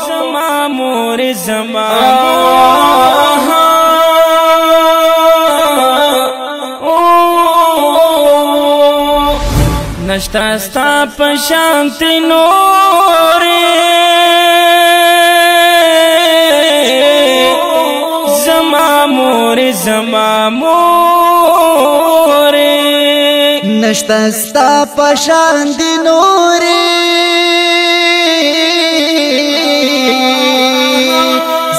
زما مور زما نشتا ستا پشانتی نوری زما مور زما موری نشتا ستا پشان دی نوری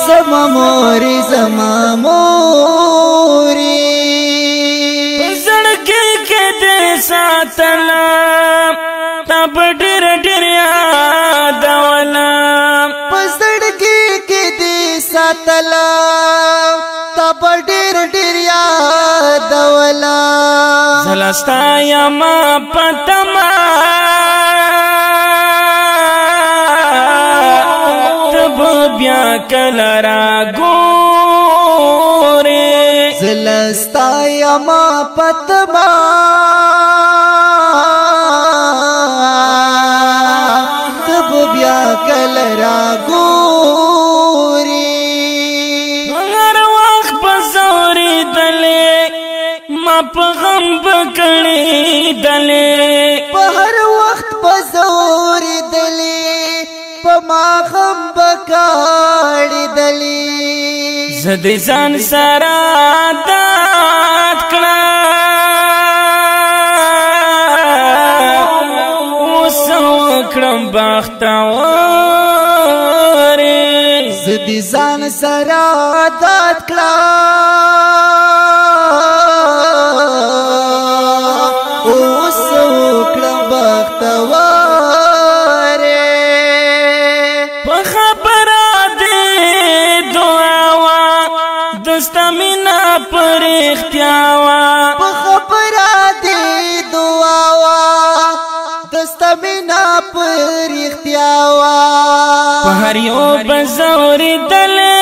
زما موری زما موری زړګي کې دې ساتلا تب ډېر ډېر یاد ولا زړګي کې دې ساتلا تب ډېر ډېر یاد ولا زلستا یما پتما تب بیا کله را ګورې زلستا یما پتما تب بیا کله را ګورې هر وخت بزوري دلې ما په غم بکړې دلې په هر وخت بزوري دلې په ما غم بکړې دلې زدي ځان سره عادت کړه اوس وکړم بختور زدي ځان سره عادت کړه اوس وکړم بختور په خبره دې دعا وا دستا مینا پر اختیاوا په خبره دې دعا وا دستا مینا پر اختیاوا په هر یو بزوري دلې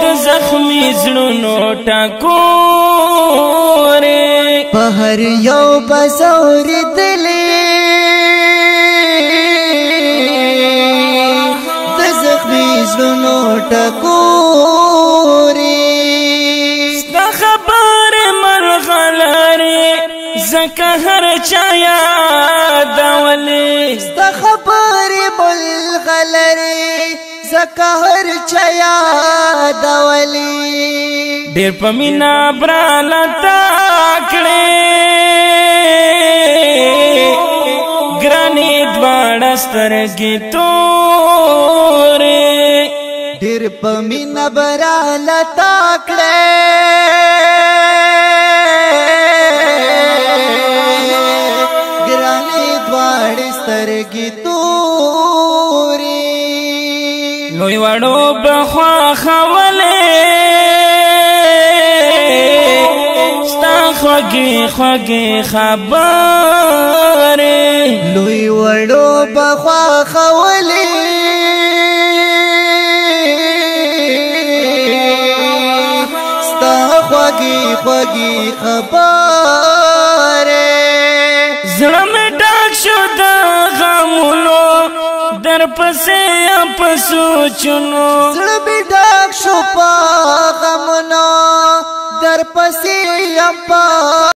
د زخمي زړونو ټکورې په هر یو بزوري دلې د زخمي زړونو ټکورې ستا خبر مرغلرې زکه هر چا یادولې ستا خبرې ملغلرې زکه هر چا یادولې ډېر په مینا براله تا کړې ګرانې دواړه سترګې تورې ډېر په مینا براله تا کړې ګرانې دواړې سترګې تورې لوی وړو بخواخولې ستا خوږې خوږې خبرې لوی وړو بخواخولې ستا خوږې خوږې خبرې زړه مې ډک شو د غمونو در پسې په سوچونو زړه مې ډک شو په غمونو در پسې یم په